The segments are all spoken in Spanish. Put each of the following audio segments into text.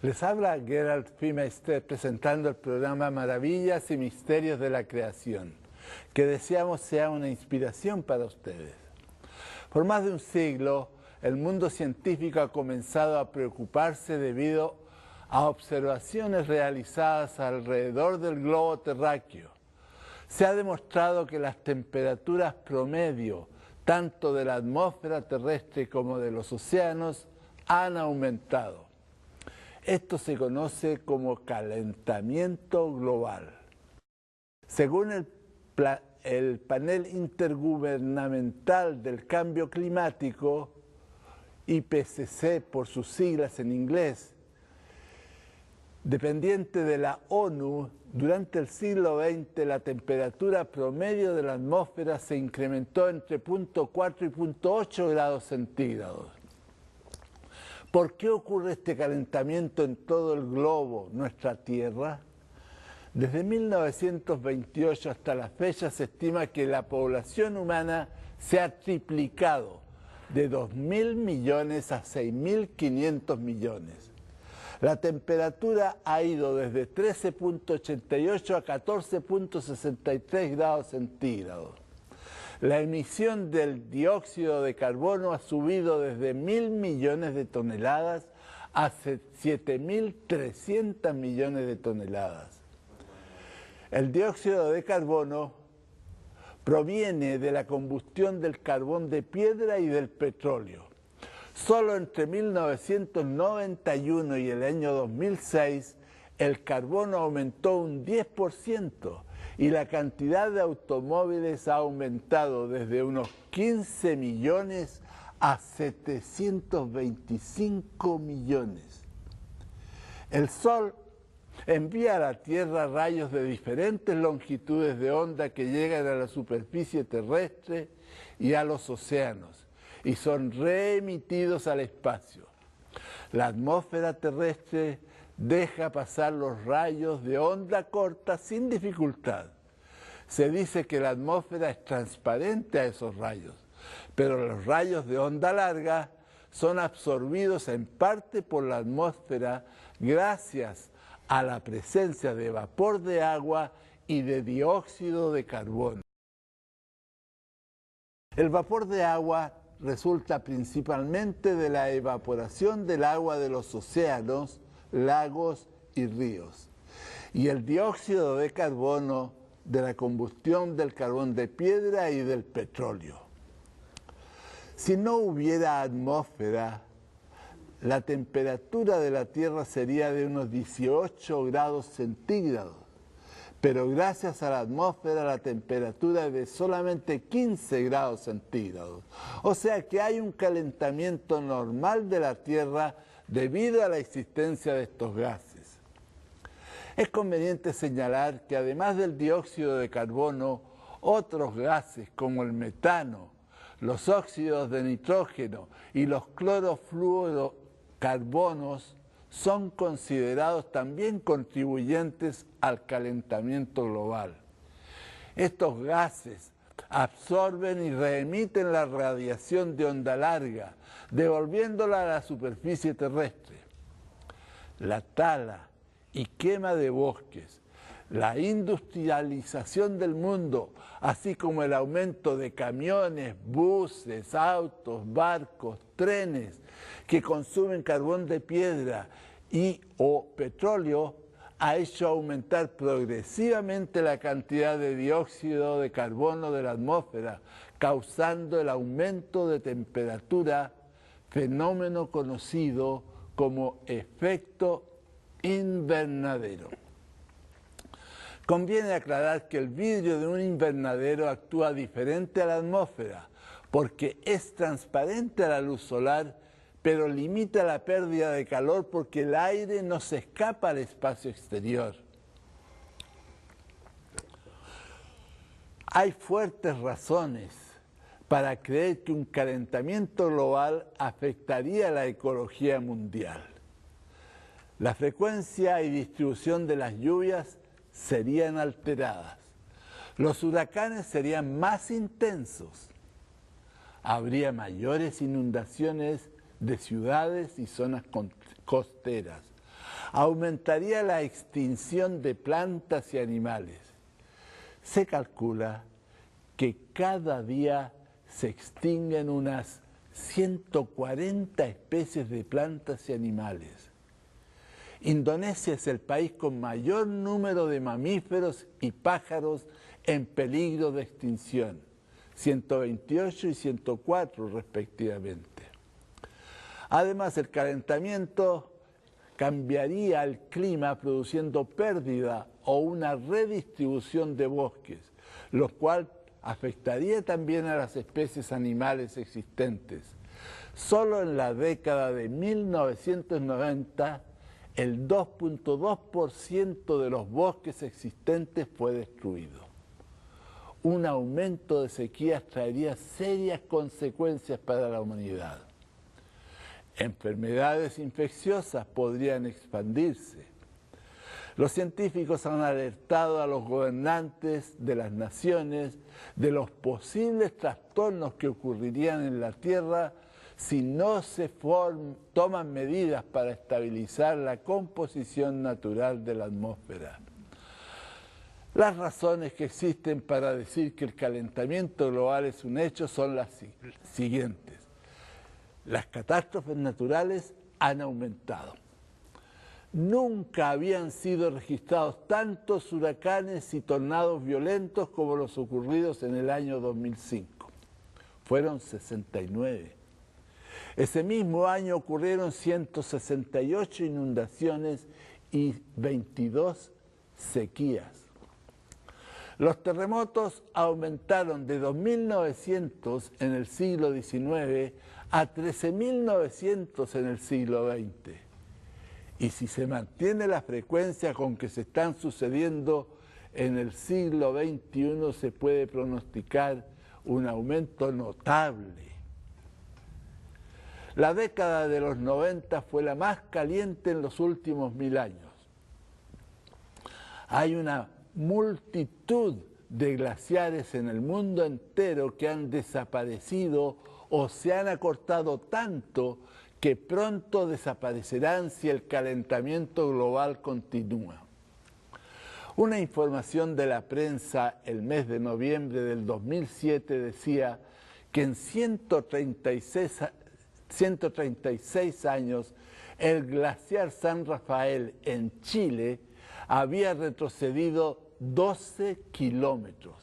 Les habla Gerald Fiemeister presentando el programa Maravillas y Misterios de la Creación, que deseamos sea una inspiración para ustedes. Por más de un siglo, el mundo científico ha comenzado a preocuparse debido a observaciones realizadas alrededor del globo terráqueo. Se ha demostrado que las temperaturas promedio, tanto de la atmósfera terrestre como de los océanos, han aumentado. Esto se conoce como calentamiento global. Según el Panel Intergubernamental del Cambio Climático, IPCC por sus siglas en inglés, dependiente de la ONU, durante el siglo XX la temperatura promedio de la atmósfera se incrementó entre 0.4 y 0.8 grados centígrados. ¿Por qué ocurre este calentamiento en todo el globo, nuestra Tierra? Desde 1928 hasta la fecha se estima que la población humana se ha triplicado de 2.000 millones a 6.500 millones. La temperatura ha ido desde 13.88 a 14.63 grados centígrados. La emisión del dióxido de carbono ha subido desde 1.000 millones de toneladas a 7.300 millones de toneladas. El dióxido de carbono proviene de la combustión del carbón de piedra y del petróleo. Solo entre 1991 y el año 2006, el carbono aumentó un 10% y la cantidad de automóviles ha aumentado desde unos 15 millones a 725 millones. El Sol envía a la Tierra rayos de diferentes longitudes de onda que llegan a la superficie terrestre y a los océanos y son reemitidos al espacio. La atmósfera terrestre deja pasar los rayos de onda corta sin dificultad. Se dice que la atmósfera es transparente a esos rayos, pero los rayos de onda larga son absorbidos en parte por la atmósfera gracias a la presencia de vapor de agua y de dióxido de carbono. El vapor de agua resulta principalmente de la evaporación del agua de los océanos, lagos y ríos, y el dióxido de carbono de la combustión del carbón de piedra y del petróleo. Si no hubiera atmósfera, la temperatura de la Tierra sería de unos 18 grados centígrados, pero gracias a la atmósfera la temperatura es de solamente 15 grados centígrados. O sea que hay un calentamiento normal de la Tierra debido a la existencia de estos gases. Es conveniente señalar que además del dióxido de carbono, otros gases como el metano, los óxidos de nitrógeno y los clorofluorocarbonos son considerados también contribuyentes al calentamiento global. Estos gases absorben y reemiten la radiación de onda larga, devolviéndola a la superficie terrestre. La tala y quema de bosques, la industrialización del mundo, así como el aumento de camiones, buses, autos, barcos, trenes que consumen carbón de piedra y o petróleo, ha hecho aumentar progresivamente la cantidad de dióxido de carbono de la atmósfera, causando el aumento de temperatura, fenómeno conocido como efecto invernadero. Conviene aclarar que el vidrio de un invernadero actúa diferente a la atmósfera, porque es transparente a la luz solar, pero limita la pérdida de calor porque el aire no se escapa al espacio exterior. Hay fuertes razones para creer que un calentamiento global afectaría a la ecología mundial. La frecuencia y distribución de las lluvias serían alteradas. Los huracanes serían más intensos. Habría mayores inundaciones de ciudades y zonas costeras. Aumentaría la extinción de plantas y animales. Se calcula que cada día se extinguen unas 140 especies de plantas y animales. Indonesia es el país con mayor número de mamíferos y pájaros en peligro de extinción, 128 y 104 respectivamente. Además, el calentamiento cambiaría el clima produciendo pérdida o una redistribución de bosques, lo cual afectaría también a las especies animales existentes. Solo en la década de 1990, el 2.2% de los bosques existentes fue destruido. Un aumento de sequías traería serias consecuencias para la humanidad. Enfermedades infecciosas podrían expandirse. Los científicos han alertado a los gobernantes de las naciones de los posibles trastornos que ocurrirían en la Tierra si no se toman medidas para estabilizar la composición natural de la atmósfera. Las razones que existen para decir que el calentamiento global es un hecho son las siguientes. Las catástrofes naturales han aumentado. Nunca habían sido registrados tantos huracanes y tornados violentos como los ocurridos en el año 2005. Fueron 69. Ese mismo año ocurrieron 168 inundaciones y 22 sequías. Los terremotos aumentaron de 2.900 en el siglo XIX a 13.900 en el siglo XX. Y si se mantiene la frecuencia con que se están sucediendo en el siglo XXI, se puede pronosticar un aumento notable. La década de los 90 fue la más caliente en los últimos 1000 años. Hay una multitud de glaciares en el mundo entero que han desaparecido o se han acortado tanto que pronto desaparecerán si el calentamiento global continúa. Una información de la prensa el mes de noviembre del 2007 decía que en 136 años el glaciar San Rafael en Chile había retrocedido 12 kilómetros.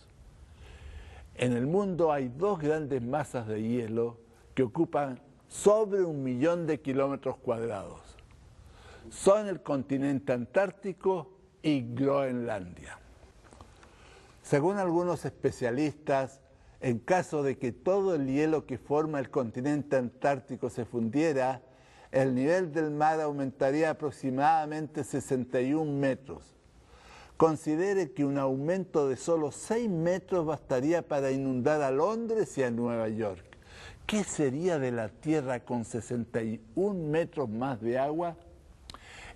En el mundo hay dos grandes masas de hielo que ocupan sobre 1 millón de kilómetros cuadrados. Son el continente antártico y Groenlandia. Según algunos especialistas, en caso de que todo el hielo que forma el continente antártico se fundiera, el nivel del mar aumentaría aproximadamente 61 metros. Considere que un aumento de solo 6 metros bastaría para inundar a Londres y a Nueva York. ¿Qué sería de la Tierra con 61 metros más de agua?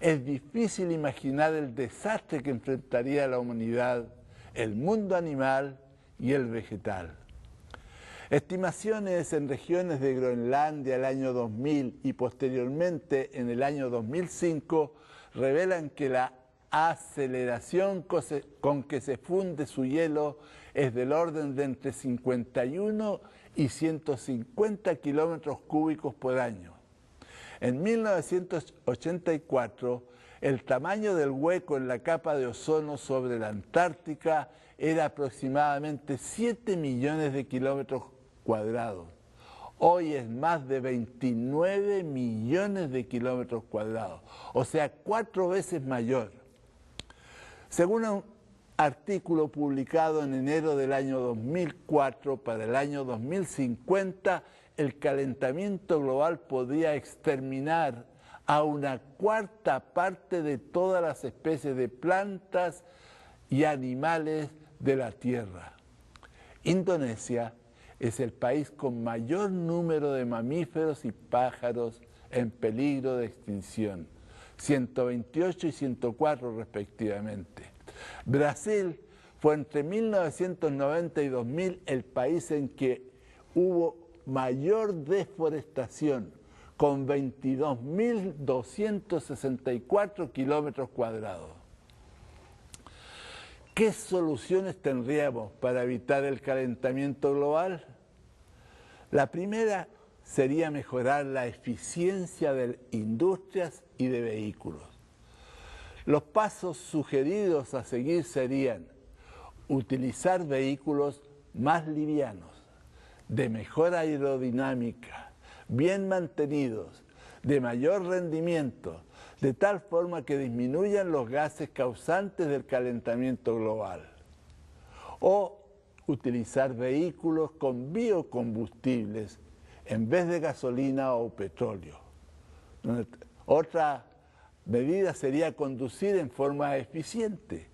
Es difícil imaginar el desastre que enfrentaría la humanidad, el mundo animal y el vegetal. Estimaciones en regiones de Groenlandia el año 2000 y posteriormente en el año 2005 revelan que la aceleración con que se funde su hielo es del orden de entre 51 y 150 kilómetros cúbicos por año. En 1984, el tamaño del hueco en la capa de ozono sobre la Antártica era aproximadamente 7 millones de kilómetros cuadrados. Hoy es más de 29 millones de kilómetros cuadrados, o sea, 4 veces mayor. Según un artículo publicado en enero del año 2004, para el año 2050, el calentamiento global podría exterminar a 1/4 parte de todas las especies de plantas y animales de la Tierra. Indonesia es el país con mayor número de mamíferos y pájaros en peligro de extinción, 128 y 104 respectivamente. Brasil fue entre 1990 y 2000 el país en que hubo mayor deforestación, con 22.264 kilómetros cuadrados. ¿Qué soluciones tendríamos para evitar el calentamiento global? La primera sería mejorar la eficiencia de industrias y de vehículos. Los pasos sugeridos a seguir serían utilizar vehículos más livianos, de mejor aerodinámica, bien mantenidos, de mayor rendimiento, de tal forma que disminuyan los gases causantes del calentamiento global. O utilizar vehículos con biocombustibles en vez de gasolina o petróleo. Otra medida sería conducir en forma eficiente,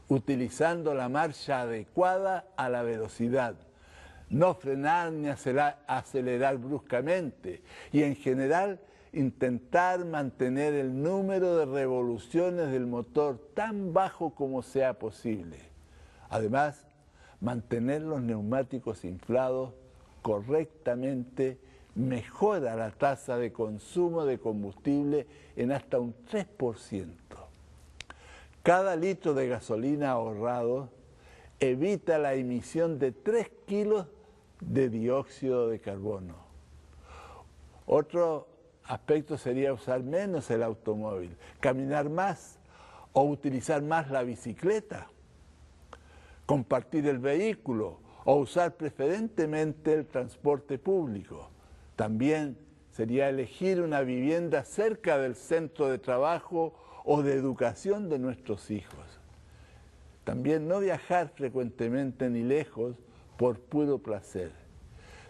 utilizando la marcha adecuada a la velocidad, no frenar ni acelerar bruscamente y en general intentar mantener el número de revoluciones del motor tan bajo como sea posible. Además, mantener los neumáticos inflados correctamente mejora la tasa de consumo de combustible en hasta un 3%. Cada litro de gasolina ahorrado evita la emisión de 3 kilos de dióxido de carbono. Otro aspecto sería usar menos el automóvil, caminar más o utilizar más la bicicleta, compartir el vehículo o usar preferentemente el transporte público. También sería elegir una vivienda cerca del centro de trabajo o de educación de nuestros hijos. También no viajar frecuentemente ni lejos por puro placer.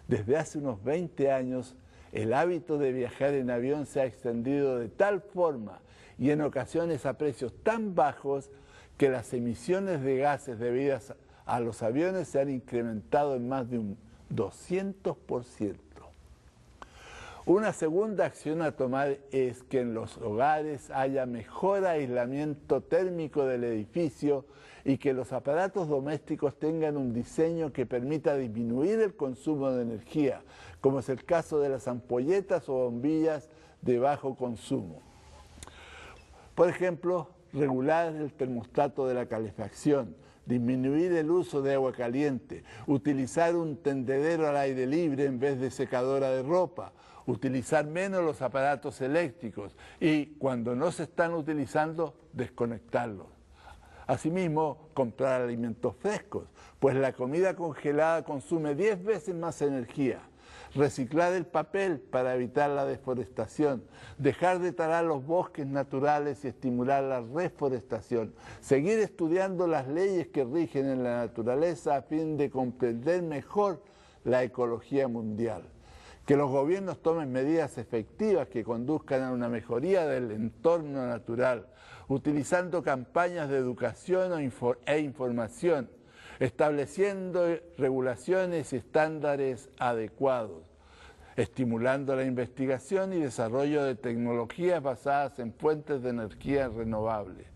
Desde hace unos 20 años, el hábito de viajar en avión se ha extendido de tal forma y en ocasiones a precios tan bajos que las emisiones de gases debidas a los aviones se han incrementado en más de un 200%. Una segunda acción a tomar es que en los hogares haya mejor aislamiento térmico del edificio y que los aparatos domésticos tengan un diseño que permita disminuir el consumo de energía, como es el caso de las ampolletas o bombillas de bajo consumo. Por ejemplo, regular el termostato de la calefacción, disminuir el uso de agua caliente, utilizar un tendedero al aire libre en vez de secadora de ropa, utilizar menos los aparatos eléctricos y, cuando no se están utilizando, desconectarlos. Asimismo, comprar alimentos frescos, pues la comida congelada consume 10 veces más energía. Reciclar el papel para evitar la deforestación, dejar de talar los bosques naturales y estimular la reforestación, seguir estudiando las leyes que rigen en la naturaleza a fin de comprender mejor la ecología mundial. Que los gobiernos tomen medidas efectivas que conduzcan a una mejoría del entorno natural, utilizando campañas de educación e información, estableciendo regulaciones y estándares adecuados, estimulando la investigación y desarrollo de tecnologías basadas en fuentes de energía renovables.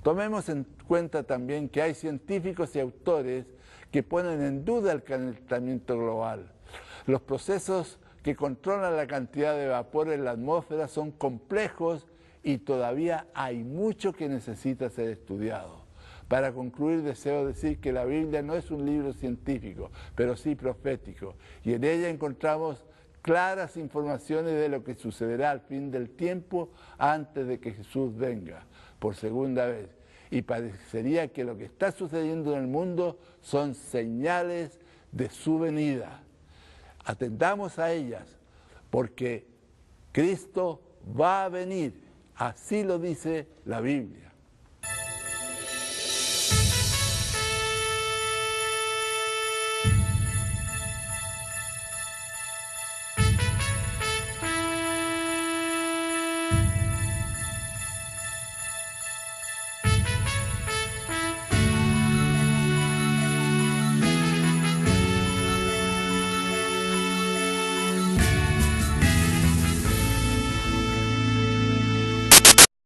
Tomemos en cuenta también que hay científicos y autores que ponen en duda el calentamiento global. Los procesos que controlan la cantidad de vapor en la atmósfera son complejos y todavía hay mucho que necesita ser estudiado. Para concluir, deseo decir que la Biblia no es un libro científico, pero sí profético, y en ella encontramos claras informaciones de lo que sucederá al fin del tiempo antes de que Jesús venga por segunda vez. Y parecería que lo que está sucediendo en el mundo son señales de su venida. Atendamos a ellas, porque Cristo va a venir, así lo dice la Biblia.